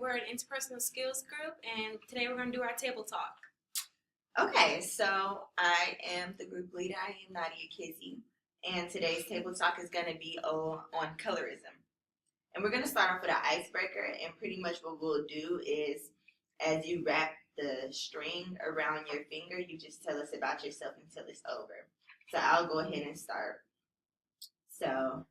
we're an interpersonal skills group, and today we're going to do our table talk. Okay, so I am the group leader. I am Nadia Kizzy, and today's table talk is going to be on colorism. And we're going to start off with an icebreaker, and pretty much what we'll do is as you wrap the string around your finger, you just tell us about yourself until it's over. So I'll go ahead and start. So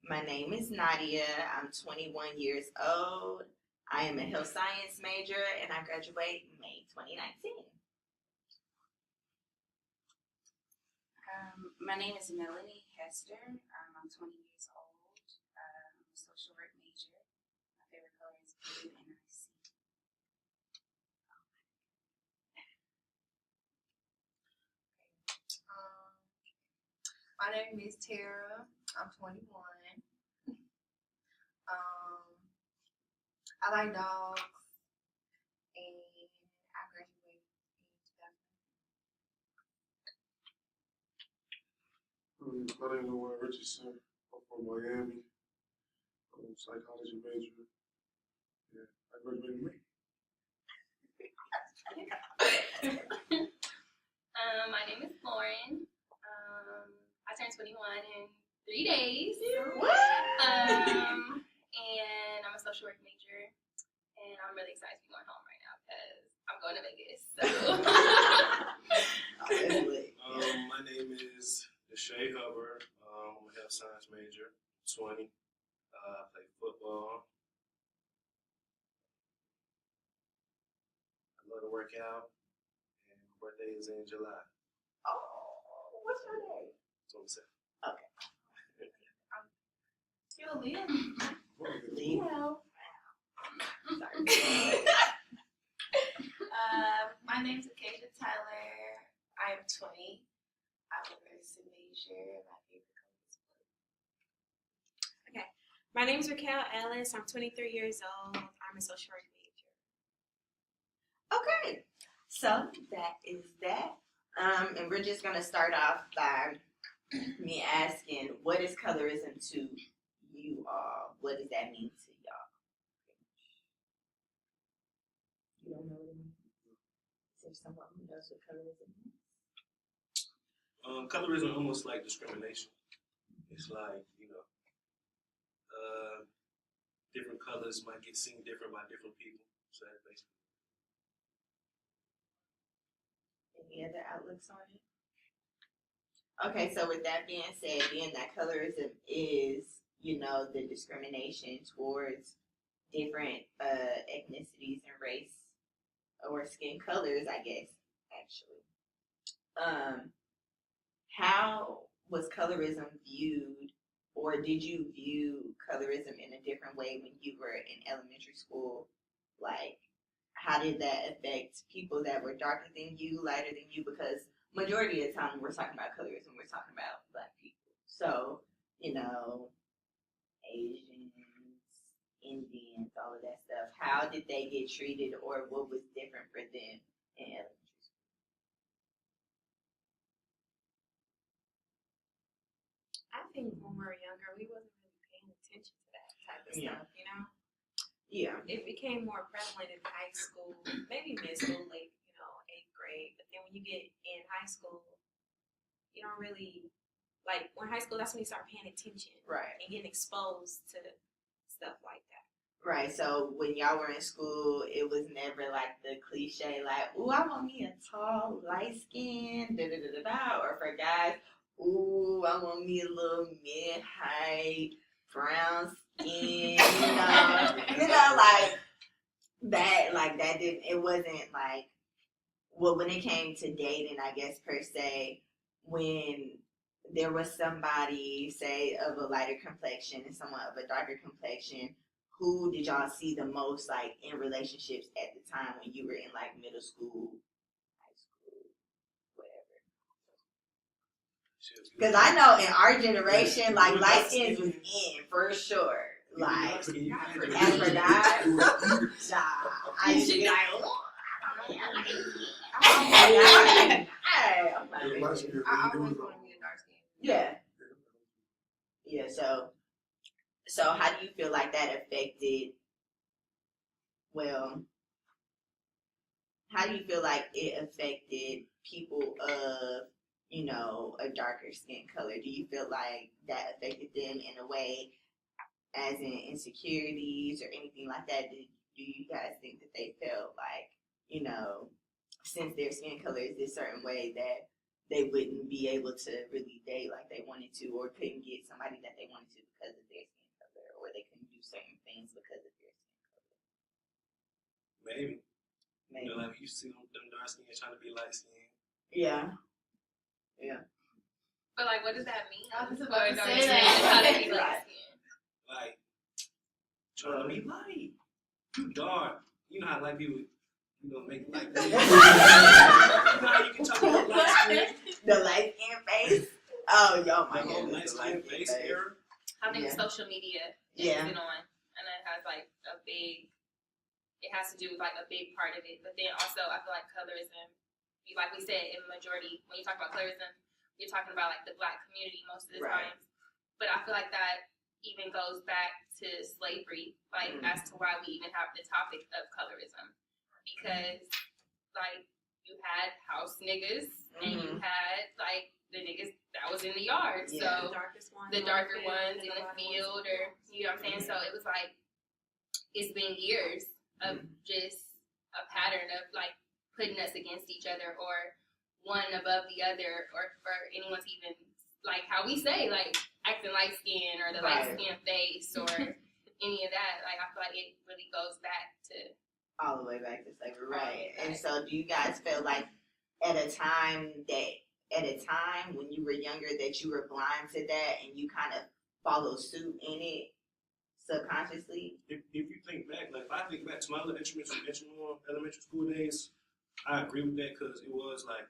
my name is Nadia. I'm 21 years old. I am a health science major, and I graduate May 2019. My name is Melanie Hester. I'm 20 years old. I'm a social work major. My favorite color is blue and icy. My name is Tara. I'm 21. I like dogs, and I graduated in 2000. My name is Richardson. I'm from Miami. I'm a psychology major. Yeah, I graduated in May. My name is Lauren. I turned 21 in 3 days. And I'm a social work major. And I'm really excited to be going home right now because I'm going to Vegas. So. My name is Deshae Hubbard. I'm a health science major. 20. I play football. I love to work out. And my birthday is in July. Oh, what's your name? 27. Okay. You're a Leo. Leo. Sorry. My name's Acacia Tyler. I am 20. I'm a medicine major. My favorite color is blue. Okay. My name is Raquel Ellis. I'm 23 years old. I'm a social work major. Okay, so that is that. And we're just gonna start off by me asking, what is colorism to you all? What does that mean to y'all? You don't know what it means? Is there someone who knows what colorism means? Colorism is almost like discrimination. It's like, different colors might get seen different by different people. So that's basically. Any other outlooks on it? Okay, so with that being said, being that colorism is, the discrimination towards different ethnicities and race or skin colors, I guess, actually. How was colorism viewed, or did you view colorism in a different way when you were in elementary school? Like, how did that affect people that were darker than you, lighter than you? Because majority of the time when we're talking about colorism, we're talking about Black people. So, Asians, Indians, all of that stuff. How did they get treated, or what was different for them in elementary school? I think when we were younger, we wasn't really paying attention to that type of stuff, Yeah. It became more prevalent in high school, maybe mid school, like, 8th grade. But then when you get in high school, you don't really, like, when high school, that's when you start paying attention. Right. And getting exposed to stuff like that. Right, so when y'all were in school, it was never like the cliche, like, ooh, I want me a tall, light skin, da-da-da-da-da, or for guys, ooh, I want me a little mid-height, brown skin, like that didn't, it wasn't like, well, when it came to dating, I guess, per se, when there was somebody, say, of a lighter complexion and someone of a darker complexion, who did y'all see the most, like, in relationships at the time when you were in, like, middle school, high school, whatever? Because I know in our generation, like, light skins was in, for sure. Like, as for guys, I used to be like, oh, I always want to be a dark skin. Yeah. Yeah, so how do you feel like that affected well, how do you feel like it affected people of, a darker skin color? Do you feel like that affected them in a way, as in insecurities or anything like that? Do you guys think that they felt like, since their skin color is this certain way, that they wouldn't be able to really date like they wanted to, or couldn't get somebody that they wanted to because of their skin color, or they couldn't do certain things because of their skin color? Maybe. Maybe. You know, like you see them dark skin trying to be light skin. Yeah. Yeah. But like, what does that mean? I was about to Dark say skin, that. how to be Right. light skin. Like, trying to be light. You dark. You know how light people, make light skin. You know how you can talk about light skin? The light skin face. Oh, yo, my The whole goodness. light skin face era. I think Yeah. social media Yeah. is it on, and it has like it has to do with like a big part of it. But then also, I feel like colorism, like we said, in majority, when you talk about colorism, you're talking about like the Black community most of the Right. time. But I feel like that even goes back to slavery, like as to why we even have the topic of colorism, because like you had house niggas and you had like the niggas that was in the yard, Yeah. so The darkest ones. the on darker field, ones and in the lighter field, ones. or you know what I'm saying. So it was like it's been years of just a pattern of like putting us against each other, or one above the other, or for anyone to even like how we say like acting light skin or the Right. light skin face or any of that. Like I feel like it really goes back to All the way back to slavery, right? Right. And so, do you guys feel like at a time when you were younger that you were blind to that and you kind of follow suit in it subconsciously? If you think back, like if I think back to my elementary school days, I agree with that because it was like,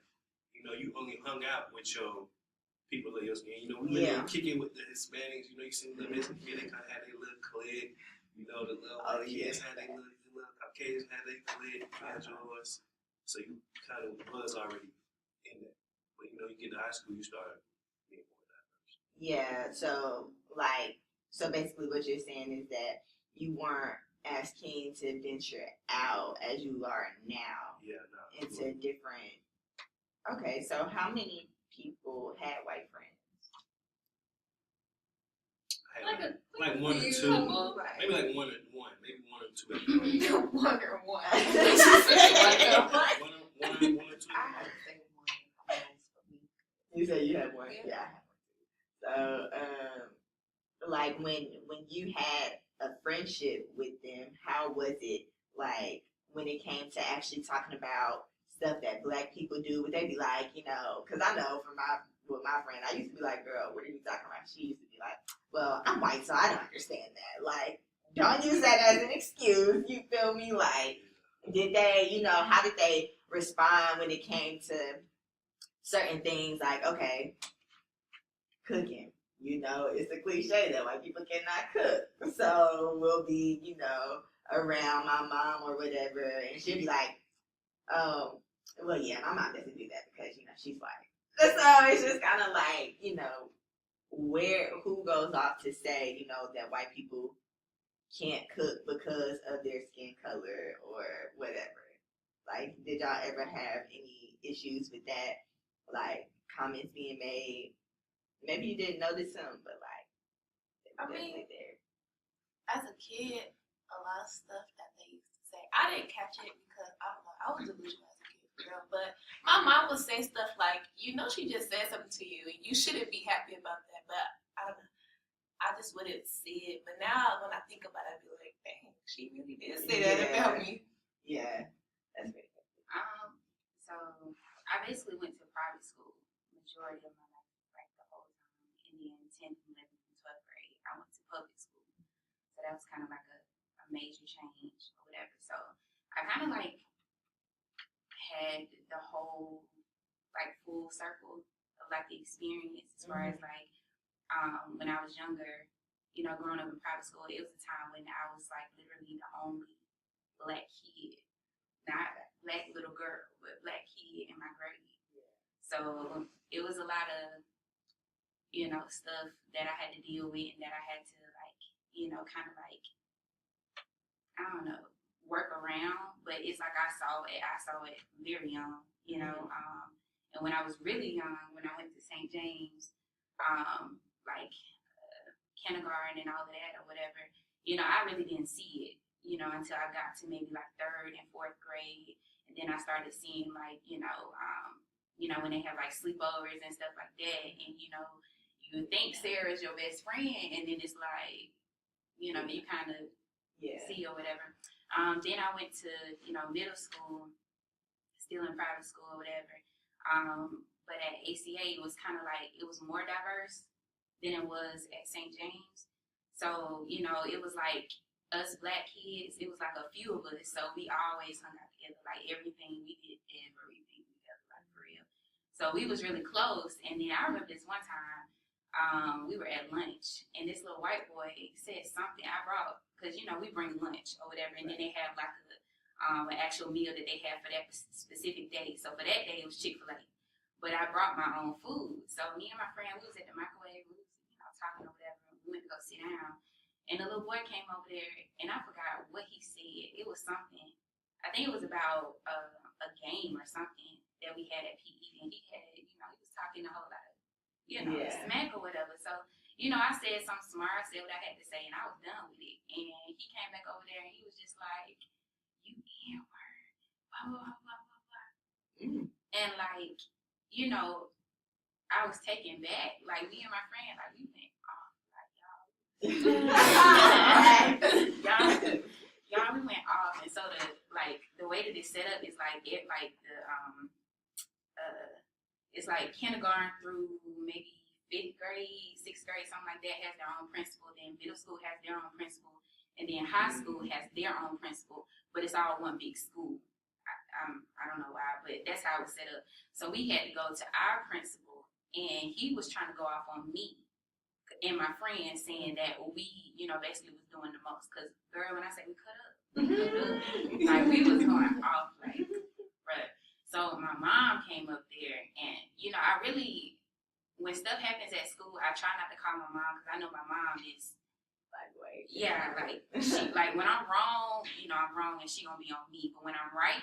you only hung out with your people of your skin. We really Yeah. kick it with the Hispanics. You see the Mexican kid, they kind of had their little clique. The little white kids had their little Caucasians had their clique. You had yours. So you kind of was already in that. But you get to high school, you start being more diverse. Yeah. So basically, what you're saying is that you weren't as keen to venture out as you are now Yeah, no. into different. Okay, so how many people had white friends? I had like like one or few two. couple. Maybe like one or two. Wonder why. One or two. I had to say one almost for me. You said you had one. Yeah. So, like when you had a friendship with them, how was it like when it came to actually talking about stuff that Black people do? Would they be like, because I know with my friend, I used to be like, girl, what are you talking about? She used to be like, well, I'm white, so I don't understand that. Like, don't use that as an excuse. You feel me? Like, did they, how did they respond when it came to certain things? Like, okay, cooking. It's a cliche that white people cannot cook. So we'll be, around my mom or whatever, and she'll be like, oh, well, yeah, my mom doesn't do that because, she's white. So it's just kind of like, who goes off to say, that white people can't cook because of their skin color or whatever. Like, did y'all ever have any issues with that? Like, comments being made? Maybe you didn't notice them, but like, they were definitely there. As a kid, a lot of stuff that they used to say, I didn't catch it because I don't know, I was delusional as a kid, girl. But my mom would say stuff like, she just said something to you, and you shouldn't be happy about that. But I don't know, I just wouldn't see it. But now when I think about it, I'd be like, dang, she really did say that about me. Yeah, that's pretty good. So I basically went to private school majority of my life, like the whole time. And then 10th, 11th, and 12th grade, I went to public school. So that was kind of like a major change or whatever. So I kind of like had the whole like full circle of like the experience as far as like when I was younger, growing up in private school, it was a time when I was like literally the only Black kid, not Black little girl, but Black kid in my grade. So it was a lot of, stuff that I had to deal with and that I had to like, kind of like, I don't know, work around, but it's like I saw it very young, you know. And when I was really young, when I went to St. James, like kindergarten and all of that or whatever, you know, I really didn't see it, you know, until I got to maybe like 3rd and 4th grade, and then I started seeing like, you know, when they have like sleepovers and stuff like that, and you know, you think Sarah's your best friend, and then it's like, you know, you kind of see or whatever. Then I went to, you know, middle school, still in private school or whatever. But at ACA, it was kind of like, it was more diverse than it was at St. James. So, you know, it was like us Black kids, it was like a few of us. So we always hung out together, like everything we did, everything together, like for real. So we was really close. And then I remember this one time, we were at lunch, and this little white boy said something I brought, because, you know, we bring lunch or whatever, and then they have like an actual meal that they have for that specific day. So for that day, it was Chick-fil-A. But I brought my own food. So me and my friend, we was at the microwave, we was, you know, talking or whatever. We went to go sit down. And the little boy came over there, and I forgot what he said. It was something, I think it was about a game or something that we had at PE. And he had, you know, he was talking a whole lot of, you know, smack or whatever. So, you know, I said something smart, said what I had to say, and I was done with it. And he came back over there, and he was just like, you N-word, blah, blah, blah, blah, blah, blah. And like, you know, I was taken back. Like, me and my friend, like, we went off. Like, y'all, we went off. And so the way that it's set up is like, it's like kindergarten through maybe 5th grade, 6th grade, something like that, has their own principal. Then middle school has their own principal. And then high school has their own principal. But it's all one big school. I don't know why, but that's how it was set up. So we had to go to our principal, and he was trying to go off on me and my friend, saying that we, you know, basically was doing the most. Because, girl, when I say we cut up, like, we was going off, like, bruh. So my mom came up there, and, you know, I really, when stuff happens at school, I try not to call my mom, because I know my mom is, like, yeah, like, she, like, when I'm wrong, you know, I'm wrong, and she gonna be on me. But when I'm right,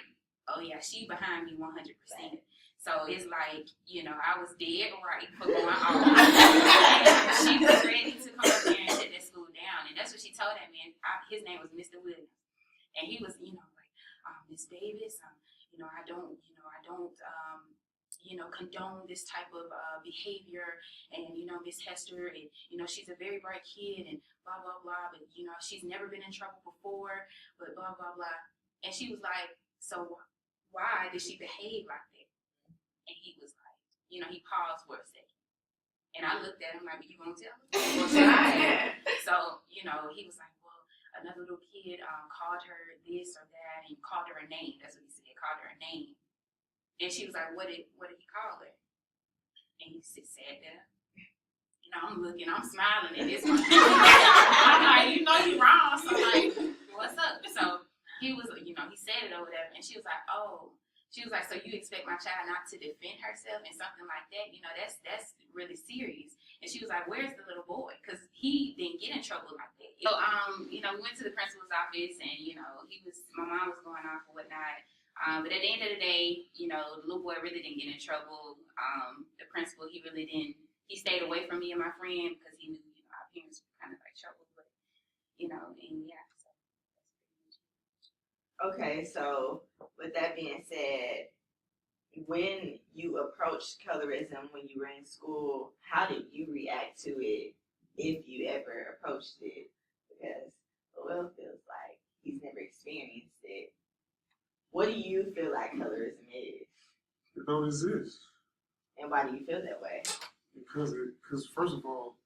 oh yeah, she behind me 100%. So it's like, you know, I was dead right for going off. And she was ready to come up there and shut that school down. And that's what she told that man. His name was Mr. Williams. And he was, you know, like, Miss Davis, you know, I don't condone this type of behavior. And, you know, Miss Hester, and, you know, she's a very bright kid, and blah, blah, blah. But, you know, she's never been in trouble before, but blah, blah, blah. And she was like, so why did she behave like that? And he was like, you know, he paused for a second. And I looked at him like, you gonna tell me? So, you know, he was like, well, another little kid called her this or that, and called her a name. That's what he said, called her a name. And she was like, what did he call her? And he sat there. You know, I'm looking, I'm smiling at this one. I'm like, you know you wrong. So I'm like, what's up? So he was, you know, he said it or whatever, and she was like, oh. She was like, so you expect my child not to defend herself and something like that? You know, that's really serious. And she was like, where's the little boy? Because he didn't get in trouble like that. So, you know, we went to the principal's office, and, you know, my mom was going off or whatnot. But at the end of the day, you know, the little boy really didn't get in trouble. The principal, he really didn't. He stayed away from me and my friend because he knew, you know, our parents were kind of like trouble. But, you know, and yeah. So that's pretty much it. Okay, so with that being said, when you approached colorism when you were in school, how did you react to it, if you ever approached it? Because Will feels like he's never experienced it. What do you feel like colorism is? It don't exist. And why do you feel that way? Because first of all,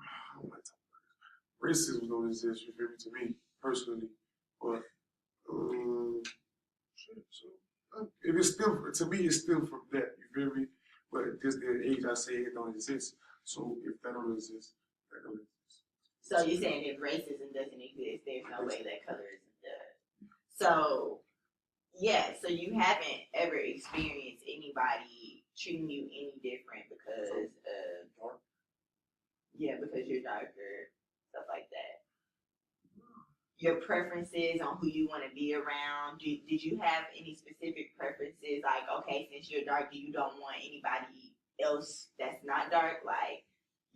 I don't like talking about this. Racism don't exist, you feel me, to me, personally. But, so, if it's still, to me, it's still from that, you feel me? But at this day and age, I say it don't exist. So if that don't exist, that don't exist. So you're saying if racism doesn't exist, there's no way that colorism does. So, yeah, so you haven't ever experienced anybody treating you any different because of, because you're darker, stuff like that. your preferences on who you want to be around? Did you have any specific preferences? Like, okay, since you're dark, you don't want anybody else that's not dark. Like,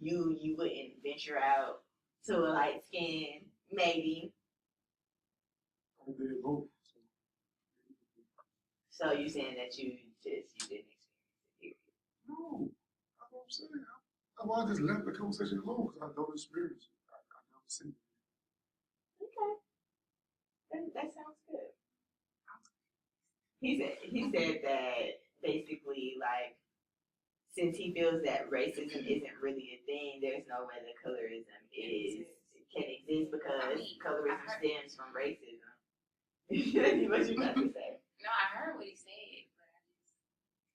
you wouldn't venture out to a light skin, maybe. I did both. So you saying that you didn't experience it? No, that's what I'm saying. I just left the conversation alone because I don't experience it. I never seen it. Okay, that sounds good. He said that basically, like, since he feels that racism isn't really a thing, there's no way that colorism can exist because colorism stems from racism. What you got to say? No, I heard what he said,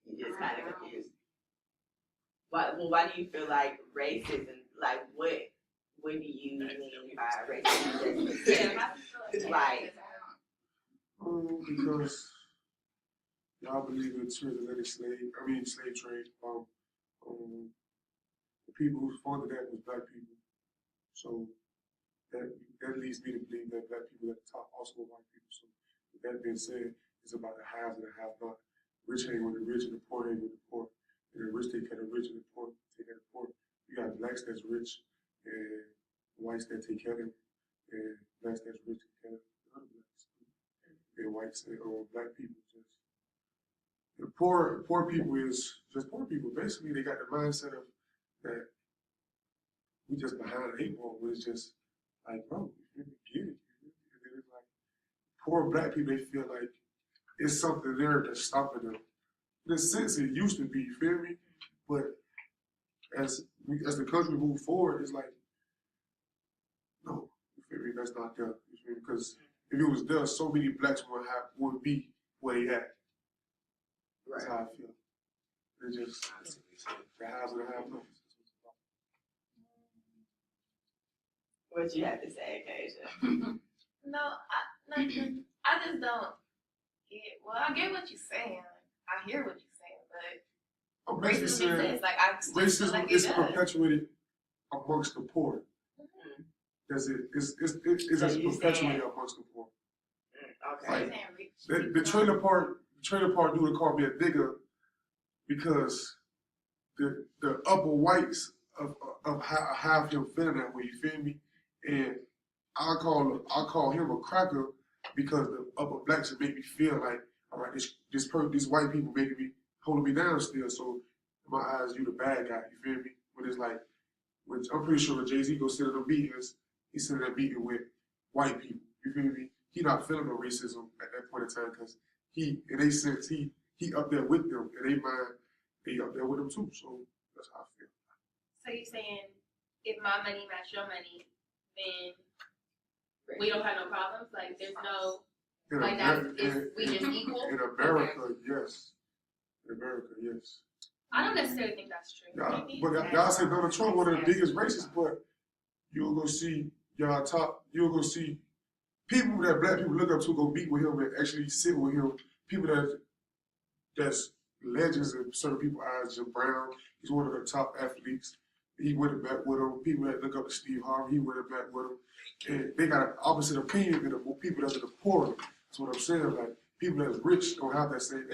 but You just kind of confused. Why do you feel like racism? Like, what do you mean by racism? yeah, Like, Because y'all believe in the transatlantic slave trade. The people who funded that was black people. So that leads me to believe that black people at the top also were white people. So with that being said, it's about the haves and the have-not. Rich hang with the rich and the poor hang with the poor. And the rich take care of the rich and the poor take care of the poor. You got blacks that's rich and whites that take care of them. And blacks that's rich take care of the other blacks. And whites or black people just. The poor people is just poor people. Basically, they got the mindset of that we just behind the eight ball. Where it's just like, bro, you get it. And then it's like poor black people, they feel like it's something there that's stopping them. In a sense, it used to be, you feel me? But as the country moves forward, it's like, no, you feel me? That's not there. You feel me? Because if it was there, so many blacks would be where they at. That's how I feel. It's just the haves and the have-nots. what you have to say, Kasia? No, nothing. I just don't get. Well, I get what you're saying. I hear what you're saying, but I'm basically racism saying exists. Like I still feel racism like it is does. perpetuated amongst the poor. Mhm. That's it. It's So just you perpetuated saying- amongst the poor. Okay. Like, Saying rich The people. trailer park dude called me a nigga because the upper whites of have him feeling that way. You feel me? And I call him a cracker because the upper blacks make me feel like, all right, these white people making me holding me down still. So in my eyes, you the bad guy. You feel me? When it's like, when I'm pretty sure when Jay-Z goes sit in the meetings, he's sitting there meeting with white people. You feel me? He not feeling no racism at that point in time because in a sense, he up there with them. In their mind, they up there with them too. So that's how I feel. So you're saying if my money match your money, then we don't have no problems? Like there's no, In like Amer- that's, we just equal? In America, yes. In America, yes. I don't necessarily think that's true. Y'all say Donald Trump one of the biggest racists, but you'll go see you'll go see people that black people look up to go meet with him and actually sit with him. People that's legends in certain people's eyes. Jim Brown, he's one of the top athletes. He went back with him. People that look up to Steve Harvey, he went back with him. And they got an opposite opinion than the people that's in the poor. That's what I'm saying. Like people that's rich don't have that same.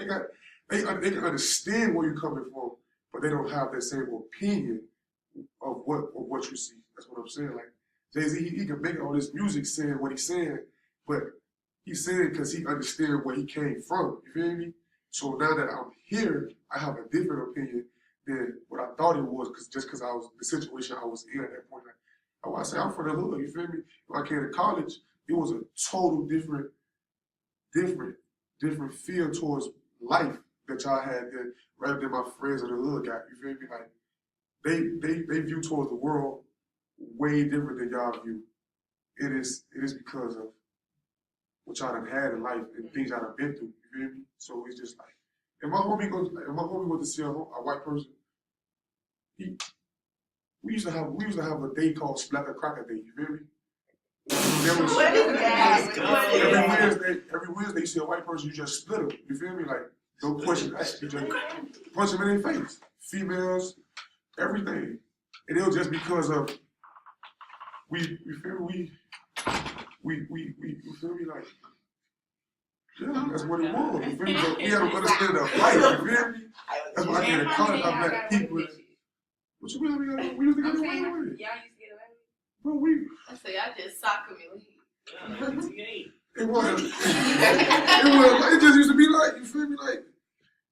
They can understand where you're coming from, but they don't have that same opinion of what you see. That's what I'm saying. Like Jay-Z, he can make all this music saying what he's saying, but he's saying because he understands where he came from. You feel me? So now that I'm here, I have a different opinion than what I thought it was, because I was the situation I was in at that point. Like, I say I'm from the hood. You feel me? When I came to college, it was a total different feel towards life that y'all had there, rather than my friends in the hood got. You feel me? Like they view towards the world way different than y'all view. It is because of what y'all done had in life and things y'all done been through. You feel me? So it's just like, if my homie went to see a white person, we used to have a day called Splatter Cracker Day. You feel me? What is that? Every Wednesday you see a white person, you just split them. You feel me? Like, no question asked. You just punch them in their face. Females, everything. And it was just because of we you feel me? Like, yeah, that's what it was. You feel me? But we had to understand the fight. You feel me? That's why I get a color of black people. What you mean? We used to get away with it. Y'all used to get away with it. Bro, we. I say I just soccer me. It wasn't. It just used to be like, you feel me? Like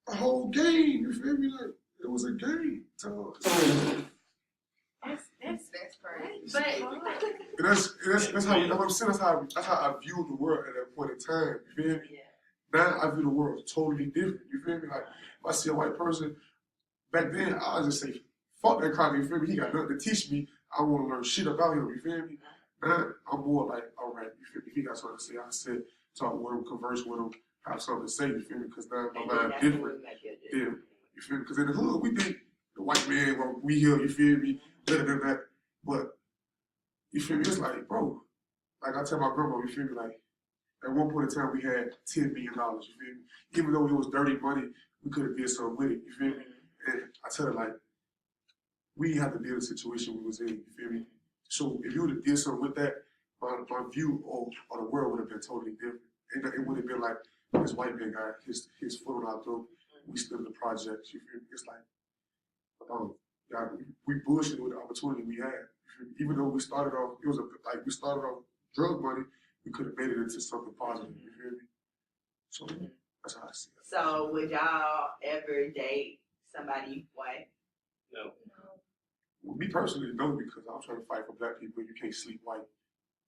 a whole game. You feel me? Like it was a game. So, That's crazy. But and that's how I'm saying. That's how I viewed the world at that point in time. You feel me? Now I view the world totally different. You feel me? Like if I see a white person back then, I would just say, "Fuck that cracker." You feel me? He got nothing to teach me. I want to learn shit about him. You feel me? Now I'm more like, all right. You feel me? If he got something to say, I sit, talk with him, converse with him, have something to say. You feel me? Because now my mind different. Yeah. You feel me? Because in the hood, we think the white man, well, we here. You feel me? Better than that. But you feel me? It's like, bro. Like I tell my grandma, you feel me? Like at one point in time, we had $10 million. You feel me? Even though it was dirty money, we could have did something with it. You feel me? And I tell her like, we have to deal with the situation we was in. You feel me? So if you would have did something with that, my view of the world would have been totally different. It would have been like this white man got his foot on our throat. We stood in the projects. You feel me? It's like, God, we bullshit with the opportunity we had. Even though we started off, we started off drug money, we could have made it into something positive. You feel me? So that's how I see it. So would y'all ever date somebody white? No. Well, me personally, no, because I'm trying to fight for black people. You can't sleep white.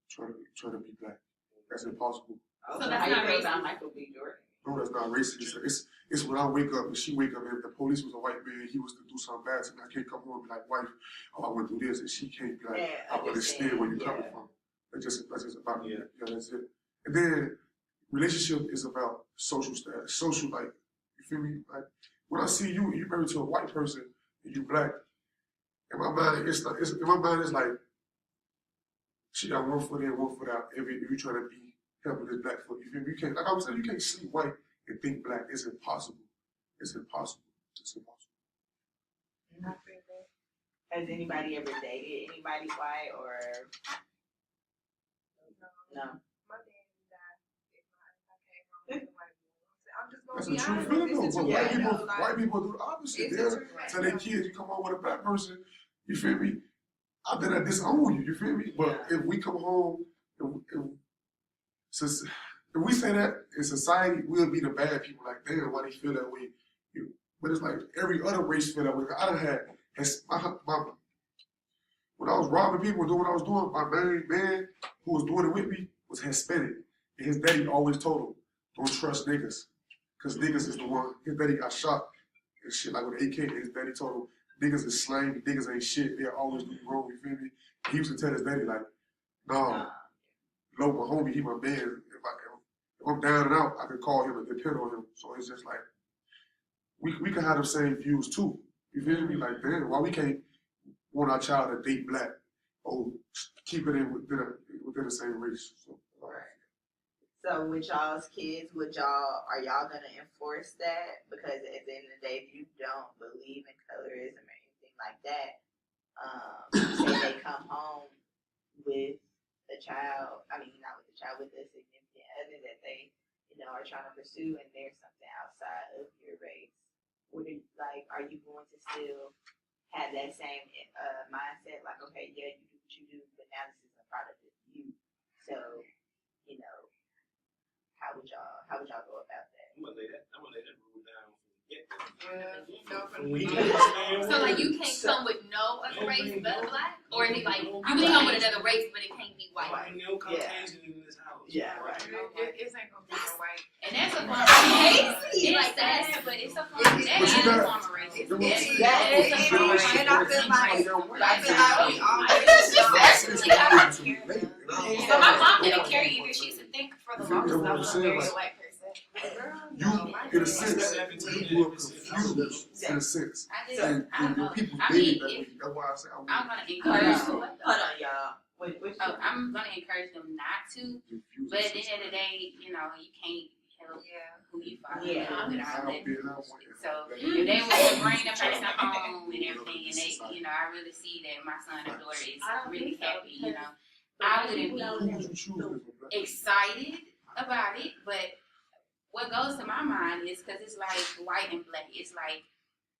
Trying to be black. That's impossible. So that's how you not feel racist. about Michael B. Jordan? No, that's not racist. It's when I wake up and she wake up and if the police was a white man, he was to do something bad to me. I can't come home and be like, wife, oh, I went through this, and she can't be like, I understand where you're coming from. That's just about me. Yeah, that's it. And then relationship is about social status, social like, you feel me? Like when I see you married to a white person and you black, in my mind it's like she got one foot in, one foot out. If you trying to be helping this black foot, you feel me? You can't, like I was saying, you can't sleep white and think black. It's impossible. It's impossible. It's impossible. Has anybody ever dated anybody white or no? My dad died if I came home with a white woman. I'm just That's gonna a be true honest. feeling It's though. the But truth. white people do the opposite. It's They the truth. tell their kids, you come home with a black person, you feel me? I bet I disown you, you feel me? But if we come home, if we say that in society, we'll be the bad people. Like, damn, why they feel that way? But it's like every other race feel that way. I done had when I was robbing people and doing what I was doing, my main man who was doing it with me was Hispanic. And his daddy always told him, don't trust niggas. Because niggas is the one, his daddy got shot and shit like with an AK. And his daddy told him, niggas is slimy, niggas ain't shit, they'll always do you wrong, you feel me? He used to tell his daddy like, no, Lo, my homie, he my man. If I'm down and out, I can call him and depend on him. So it's just like, we can have the same views too. You feel me? Like, damn, why we can't want our child to date black or keep it in within the same race? So with y'all's kids, are y'all gonna enforce that? Because at the end of the day, if you don't believe in colorism or anything like that, say they come home with a child, not with a child, with a significant other that they, are trying to pursue, and there's something outside of your race. Are you going to still have that same mindset? Like, okay, yeah, you do what you do, but now this is a product of you. So, how would y'all go about that? I'm gonna lay that rule down from the get-go. So like you can't come with no other race but black, or is it like you can come with another race but it can't be white? No Caucasian in this house. Yeah, right. It ain't gonna be no white. And that's a form of racism. Like that, but it's a form of racism. And I feel like So my mom didn't care either. She used to think for the longest I was a very white person. You, in a sense, you were confused, in a sense. And your people did that way. That's why I say I'm gonna Hold encourage. on, y'all. I'm gonna encourage them not to. But at the end of the day, you can't help who you follow. So if they want to bring the person home and everything, and they, I really see that my son or daughter is really happy. I wouldn't be. Who would you choose if a excited about it, but what goes to my mind is because it's like white and black. It's like,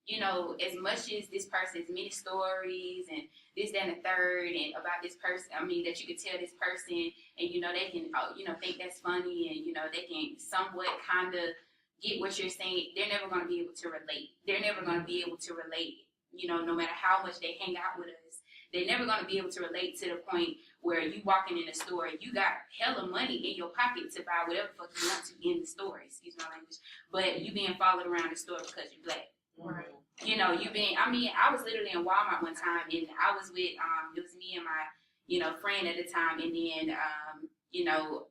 you know, as much as this person has many stories and this, that, and the third, and about this person, I mean, that you could tell this person, and, you know, they can, you know, think that's funny, and, you know, they can somewhat kind of get what you're saying. They're never going to be able to relate. They're never going to be able to relate, you know, no matter how much they hang out with us. They're never going to be able to relate to the point where you walking in the store, you got hella money in your pocket to buy whatever fuck you want to in the store, excuse my language, but you being followed around the store because you're black. Right. You know, I was literally in Walmart one time, and I was with, it was me and my, you know, friend at the time, and then, you know,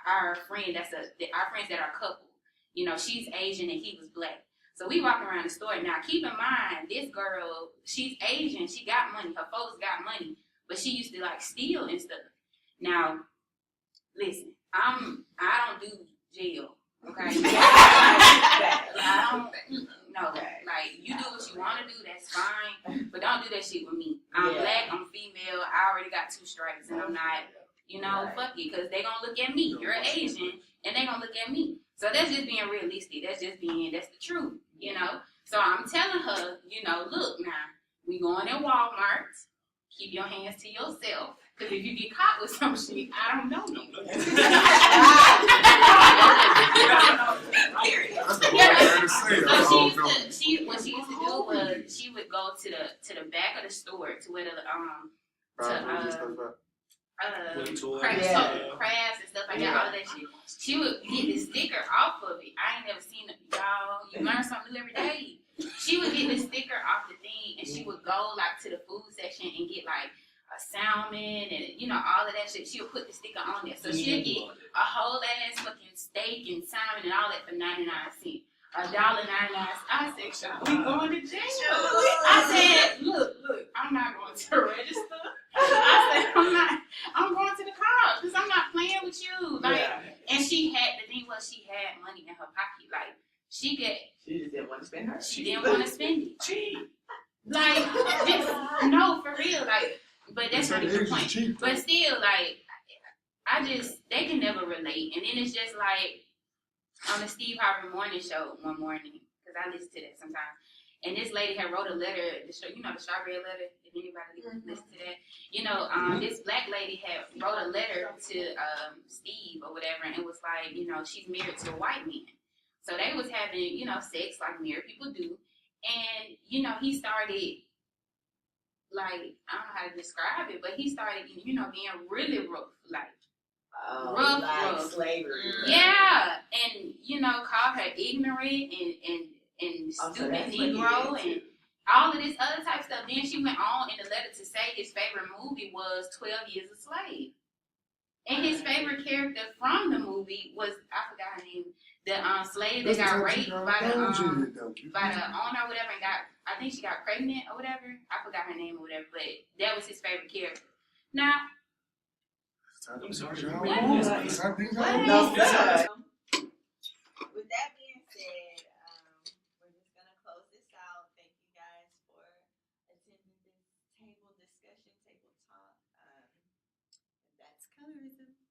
our friends that are couple, you know, she's Asian and he was black. So we walking around the store. Now, keep in mind, this girl, she's Asian, she got money, her folks got money, but she used to, like, steal and stuff. Now, listen, I don't do jail, okay? I don't, no, like, you do what you want to do, that's fine, but don't do that shit with me. I'm black, I'm female, I already got 2 stripes, and I'm not, you know, fuck it, because they gonna look at me. You're Asian, and they gonna look at me. So that's just being realistic. That's the truth, you know? So I'm telling her, you know, look now, we going in Walmart, keep your hands to yourself, because if you get caught with some shit, I don't know you. That's the right thing to say. I don't know. What she used to do was she would go to the back of the store to where the crafts and stuff like that, all of that shit. She would get the sticker off of it. I ain't never seen it, y'all. You learn something new every day. She would get the sticker off the thing, and she would go like to the food section and get like a salmon and, you know, all of that shit. She would put the sticker on there, so she'll get a whole ass fucking steak and salmon and all that for 99 cents. $1.99. I said, we going to jail. I said, look, I'm not going to register. I said, I'm going to the car because I'm not playing with you. Like, and the thing was, she had money in her pocket. Like, she just didn't want to spend her. She didn't want to spend it. Like, just, no, for real. Like, but that's not even the point. But still, like, they can never relate. And then it's just like, on the Steve Harvey morning show one morning, because I listen to that sometimes, and this lady had wrote a letter, you know, the strawberry letter, if anybody listen to that, you know, this black lady had wrote a letter to Steve or whatever, and it was like, you know, she's married to a white man. So they was having, you know, sex like married people do, and, you know, he started, like, I don't know how to describe it, but he started, you know, being really rough, like, rough. Slavery. Yeah, and, you know, called her ignorant and stupid Negro and all of this other type of stuff. Then she went on in the letter to say his favorite movie was 12 Years a Slave. And his favorite character from the movie was, I forgot her name, the slave that got raped by the owner or whatever, and I think she got pregnant or whatever. I forgot her name or whatever, but that was his favorite character. Now, With that being said, we're just gonna close this out. Thank you guys for attending this table discussion, table talk. That's colorism.